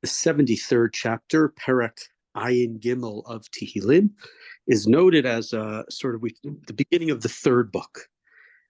The 73rd chapter, Perek Ayin Gimel of Tehillim, is noted as the beginning of the third book.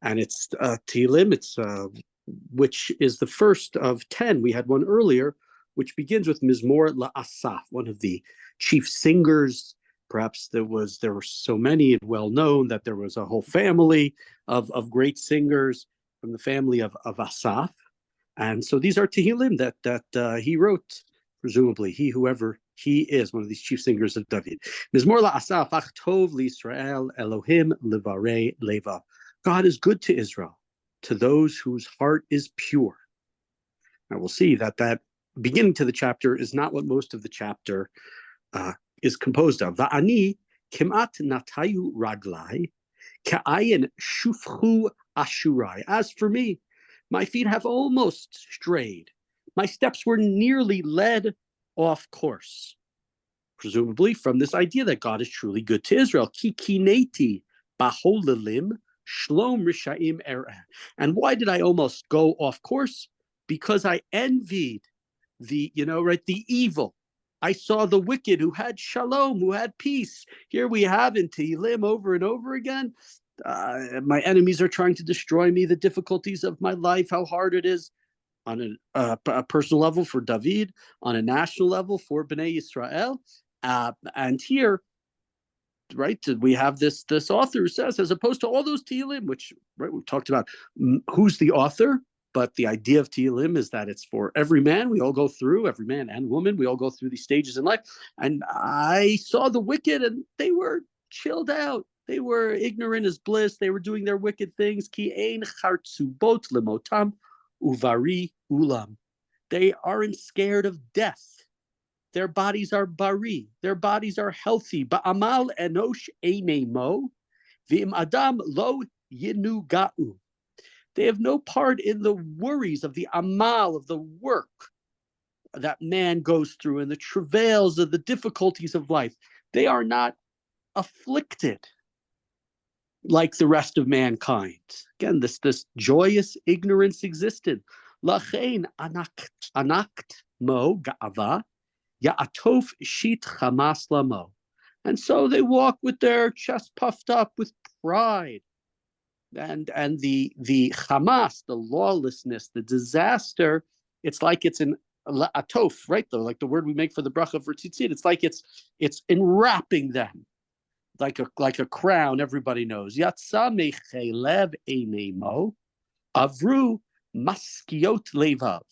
And it's Tehillim, which is the first of 10. We had one earlier, which begins with Mizmor La'asaf, one of the chief singers. Perhaps there were so many and well known that there was a whole family of great singers from the family of Asaf. And so these are Tehillim that he wrote, presumably, whoever he is, one of these chief singers of David. Mizmor La'asaf, Ach Tov L'Yisrael, Elohim Levarei Leva. God is good to Israel, to those whose heart is pure. Now we'll see that beginning to the chapter is not what most of the chapter is composed of. Va'ani kimat natayu raglai ka'ayin shufchu ashurai. As for me, my feet have almost strayed. My steps were nearly led off course. Presumably from this idea that God is truly good to Israel. Ki kineti baholalim shlom rishaim ereh. And why did I almost go off course? Because I envied the evil. I saw the wicked who had shalom, who had peace. Here we have in Tehillim over and over again. My enemies are trying to destroy me, the difficulties of my life, how hard it is on a personal level for David, on a national level for Bnei Yisrael. And here, right, we have this author who says, as opposed to all those Tehillim, which we've talked about who's the author, but the idea of Tehillim is that it's for every man. We all go through, every man and woman, we all go through these stages in life. And I saw the wicked and they were chilled out. They were ignorant as bliss. They were doing their wicked things. Ki ein chartzubot lemotam uvari ulam. They aren't scared of death. Their bodies are bari. Their bodies are healthy. Ba'amal enosh einemo v'im adam lo yinuga'u. They have no part in the worries of the amal, of the work that man goes through and the travails of the difficulties of life. They are not afflicted like the rest of mankind. Again, this joyous ignorance existed. Lachein anakt mo ga'ava ya'atof shit chamas lamo. And so they walk with their chest puffed up with pride. And the Hamas, the lawlessness, the disaster, it's like it's an atof, right? Though, like the word we make for the bracha for tzitzit, it's like it's enwrapping them like a crown. Everybody knows. Yatsa mechelev einemo avru maskiot levav.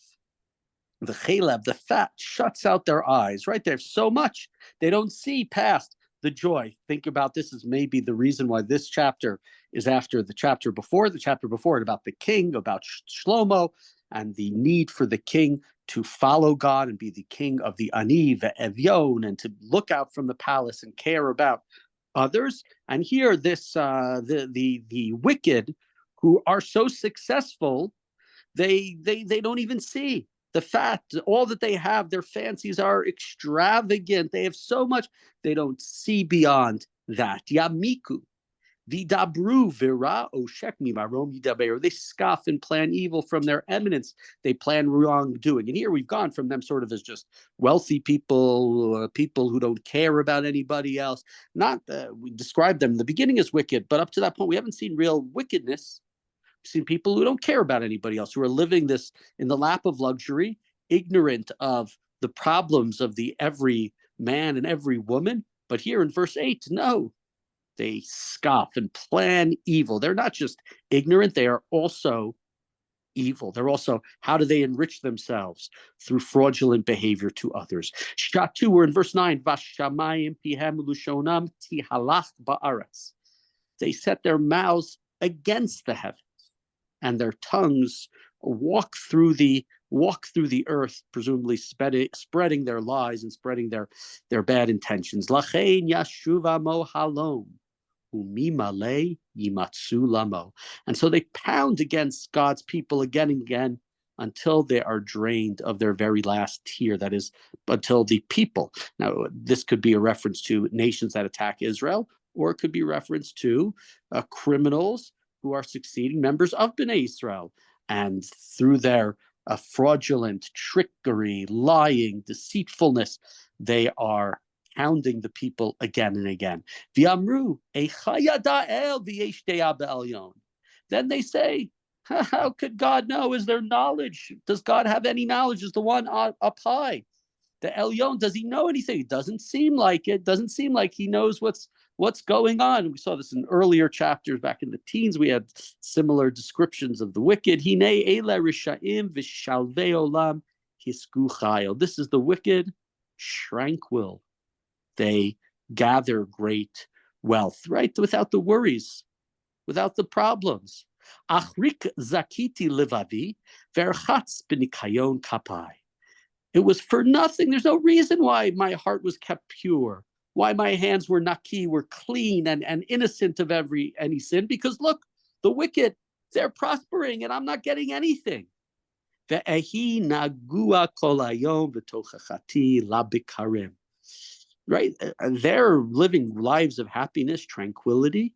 The chelev, the fat, shuts out their eyes. Right, they have so much they don't see past the joy. Think about this as maybe the reason why this chapter is after the chapter before it, about the king, about Shlomo, and the need for the king to follow God and be the king of the Ani ve'Evyon, and to look out from the palace and care about others. And here, this the wicked who are so successful, they don't even see the fat, all that they have. Their fancies are extravagant. They have so much, they don't see beyond that. Yamiku, vidabru vira oshek mimarom yidaber. They scoff and plan evil from their eminence. They plan wrongdoing. And here we've gone from them sort of as just wealthy people, people who don't care about anybody else. We described them in the beginning as wicked, but up to that point, we haven't seen real wickedness. We've seen people who don't care about anybody else, who are living this in the lap of luxury, ignorant of the problems of the every man and every woman. But here in verse 8, no, they scoff and plan evil. They're not just ignorant, they are also evil. They're also, how do they enrich themselves? Through fraudulent behavior to others. Shatu, we're in verse 9. Vashamayim pihem lushonam tihalach ba'aretz. They set their mouths against the heavens, and their tongues walk through the earth, presumably spreading their lies and spreading their bad intentions. Lachein yashuva mo halom umimale yimatsu lamo. And so they pound against God's people again and again until they are drained of their very last tear. That is, until the people. Now, this could be a reference to nations that attack Israel, or it could be reference to criminals who are succeeding members of Bnei Israel, and through their fraudulent, trickery, lying, deceitfulness. They are hounding the people again and again. Then they say, how could God know? Is there knowledge? Does God have any knowledge? Is the one up high? The Elyon, does he know anything? It doesn't seem like it. Doesn't seem like he knows what's going on. We saw this in earlier chapters back in the teens. We had similar descriptions of the wicked. This is the wicked, tranquil. They gather great wealth, right? Without the worries, without the problems. Achrik zakiti livavi verchatz b'nikayon kapai. It was for nothing. There's no reason why my heart was kept pure, why my hands were naki, were clean and innocent of any sin. Because look, the wicked, they're prospering and I'm not getting anything. Right? They're living lives of happiness, tranquility,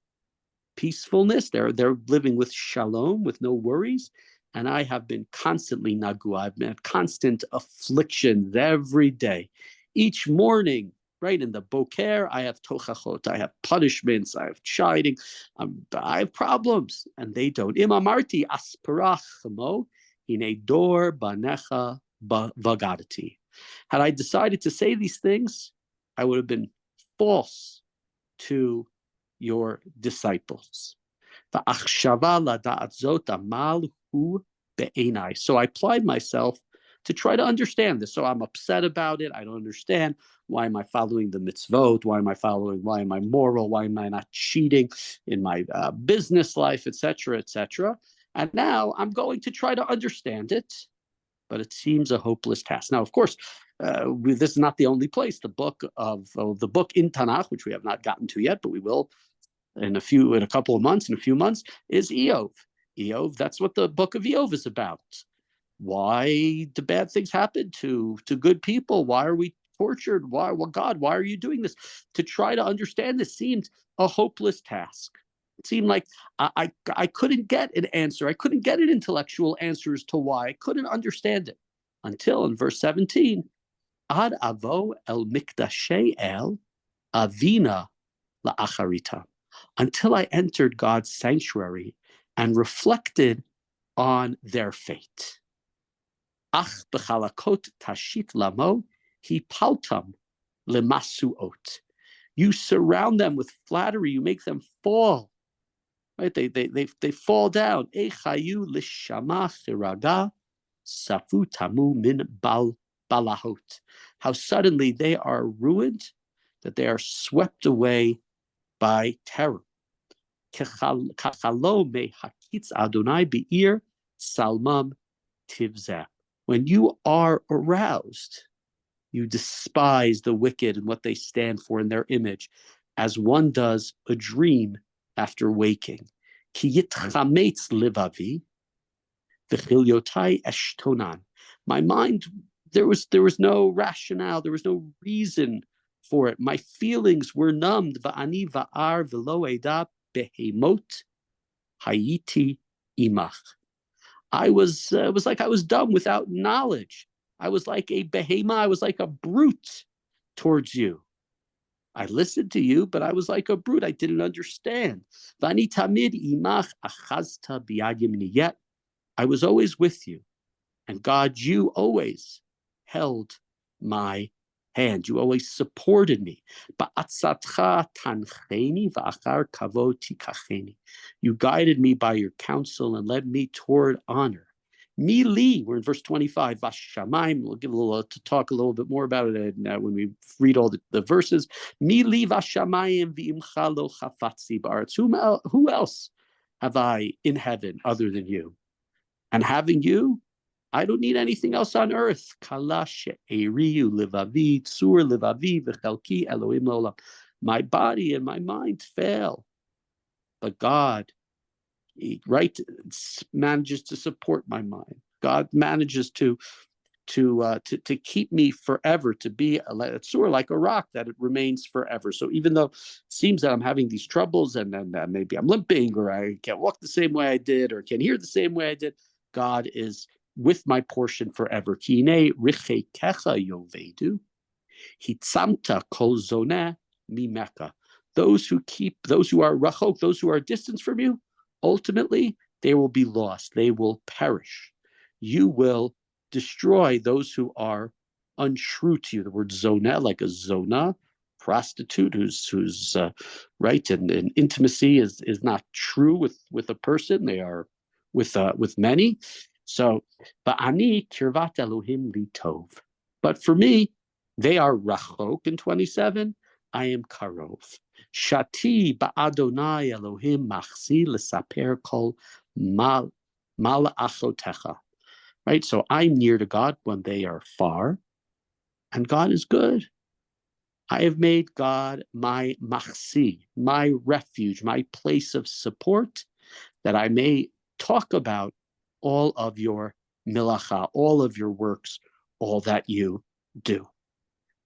peacefulness. They're living with shalom, with no worries. And I have been constantly nagu. I've been constant afflictions every day. Each morning, right, in the boker, I have tochachot, I have punishments, I have chiding, I have problems, and they don't. Imamarti asparach chemo, hine dor banecha vagadati. Had I decided to say these things, I would have been false to your disciples. So I applied myself to try to understand this. So I'm upset about it. I don't understand. Why am I following the mitzvot? Why am I moral? Why am I not cheating in my business life, etc., etc.? And now I'm going to try to understand it, but it seems a hopeless task. Now, of course, this is not the only place. The book in Tanakh, which we have not gotten to yet, but we will in a few months, is Eov. Eov, that's what the book of Eov is about. Why do bad things happen to good people? Why are we tortured? Why, God, why are you doing this? To try to understand this seemed a hopeless task. It seemed like I couldn't get an answer. I couldn't get an intellectual answer as to why. I couldn't understand it until in verse 17, Ad avo el mikdashe el avina la'acharita. Until I entered God's sanctuary and reflected on their fate. Ach b'chalakot tashit lamo hipaltam lemasuot. You surround them with flattery. You make them fall. Right? They fall down. Echayu lishama chiraga safu tamu min balahot. How suddenly they are ruined, that they are swept away by terror. When you are aroused, you despise the wicked and what they stand for in their image, as one does a dream after waking. My mind, there was no rationale, there was no reason for it. My feelings were numbed. Va'ani va'ar v'lo eda behemot hayiti imach. It was like I was dumb without knowledge. I was like a behema. I was like a brute towards you. I listened to you, but I was like a brute. I didn't understand. Va'ani tamid imach achazta biyad yemini. Yet I was always with you, and God, you always held my hand. You always supported me. You guided me by your counsel and led me toward honor. Mili, we're in verse 25. Vashamayim, we'll give talk a little bit more about it when we read all the verses. Mili vashamayim v'imcha lo chafatzi ba'aretz. Who else have I in heaven other than you? And having you, I don't need anything else on earth. My body and my mind fail, but God, right, manages to support my mind. God manages to keep me forever, to be like a rock that it remains forever. So even though it seems that I'm having these troubles and then maybe I'm limping or I can't walk the same way I did or can't hear the same way I did, God is with my portion forever. Kine richekecha yovedu, hitzamta kol zoneh mimeka. Those who are rachok, those who are distant from you, ultimately they will be lost. They will perish. You will destroy those who are untrue to you. The word zoneh, like a zona, prostitute, who's right, and intimacy is not true with a person. They are with many. So, ba'ani kirvat Elohim li tov. But for me, they are rachok in 27. I am karov. Shati ba'adonai Elohim machzi l'saper kol mala'achotecha. Right? So I'm near to God when they are far, and God is good. I have made God my machzi, my refuge, my place of support, that I may talk about all of your milacha, all of your works, all that you do.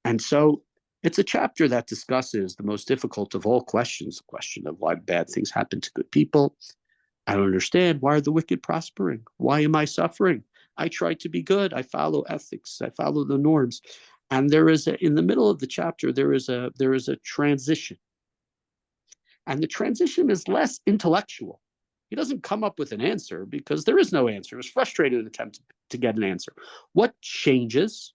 And so it's a chapter that discusses the most difficult of all questions, the question of why bad things happen to good people. I don't understand. Why are the wicked prospering? Why am I suffering? I try to be good. I follow ethics. I follow the norms. And in the middle of the chapter, there is a transition. And the transition is less intellectual. He doesn't come up with an answer because there is no answer. It was frustrated attempt to get an answer. What changes?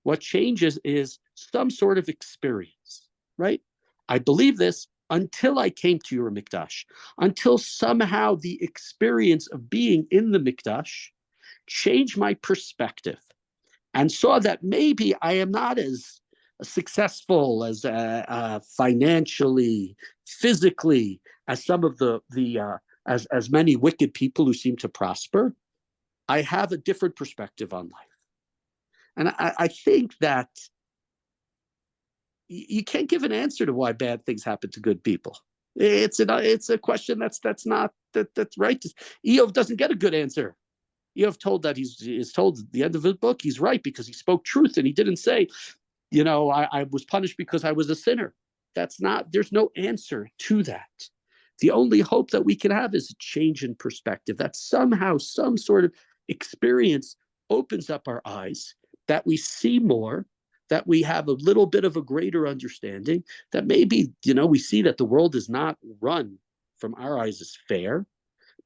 What changes is some sort of experience, right? I believe this until I came to your Mikdash, until somehow the experience of being in the Mikdash changed my perspective and saw that maybe I am not as successful as financially, physically, as some of as many wicked people who seem to prosper. I have a different perspective on life. And I think that you can't give an answer to why bad things happen to good people. It's a question that's right. Eov doesn't get a good answer. Eov told that he's told at the end of his book he's right because he spoke truth and he didn't say, I was punished because I was a sinner. There's no answer to that. The only hope that we can have is a change in perspective, that somehow some sort of experience opens up our eyes, that we see more, that we have a little bit of a greater understanding, that maybe, we see that the world is not run from our eyes as fair.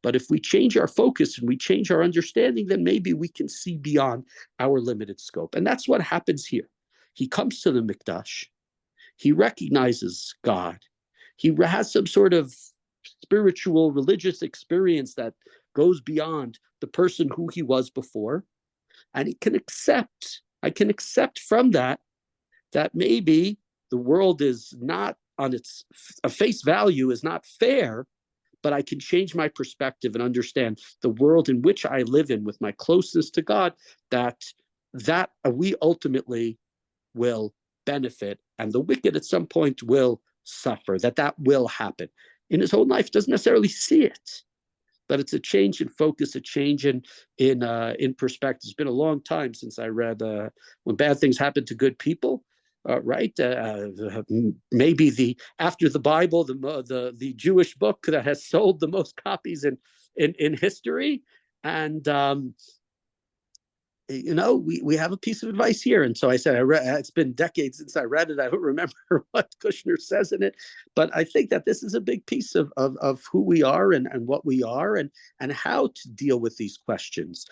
But if we change our focus and we change our understanding, then maybe we can see beyond our limited scope. And that's what happens here. He comes to the Mikdash. He recognizes God. He has some sort of spiritual, religious experience that goes beyond the person who he was before. And I can accept from that maybe the world is not on its face value is not fair, but I can change my perspective and understand the world in which I live in with my closeness to God, that we ultimately will benefit, and the wicked at some point will suffer, that will happen. In his own life, doesn't necessarily see it, but it's a change in focus, a change in perspective. It's been a long time since I read When Bad Things Happen to Good People. Right? Maybe after the Bible, the Jewish book that has sold the most copies in history, and we have a piece of advice here. And so I said, it's been decades since I read it. I don't remember what Kushner says in it, but I think that this is a big piece of who we are and what we are and how to deal with these questions.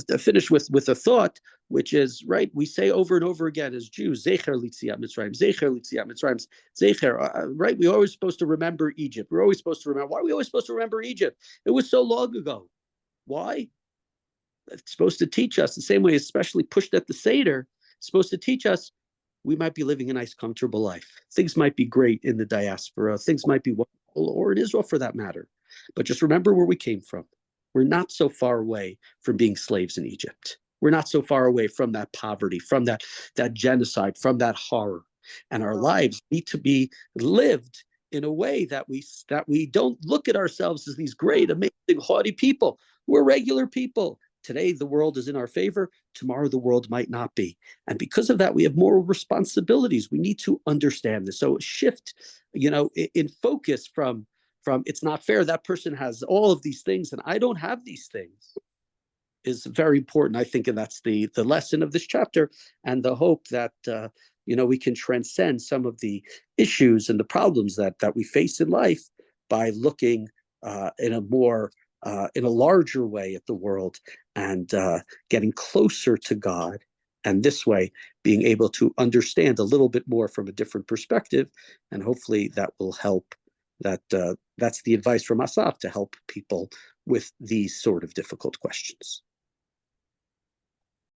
To finish with a thought, which is, right, we say over and over again as Jews, Zecher Litziat Mitzrayim, Zecher Litziat Mitzrayim, Zecher, right? We're always supposed to remember Egypt. We're always supposed to remember. Why are we always supposed to remember Egypt? It was so long ago. Why? It's supposed to teach us the same way, especially pushed at the Seder, it's supposed to teach us we might be living a nice, comfortable life. Things might be great in the diaspora. Things might be wonderful, or in Israel for that matter. But just remember where we came from. We're not so far away from being slaves in Egypt. We're not so far away from that poverty, from that genocide, from that horror. And our lives need to be lived in a way that we don't look at ourselves as these great, amazing, haughty people. We're regular people. Today, the world is in our favor. Tomorrow, the world might not be. And because of that, we have moral responsibilities. We need to understand this. So shift, in focus from it's not fair. That person has all of these things and I don't have these things. is very important, I think, and that's the lesson of this chapter, and the hope that we can transcend some of the issues and the problems that we face in life by looking in a more in a larger way at the world, and getting closer to God, and this way being able to understand a little bit more from a different perspective, and hopefully that will help. That's the advice from Asaf, to help people with these sort of difficult questions.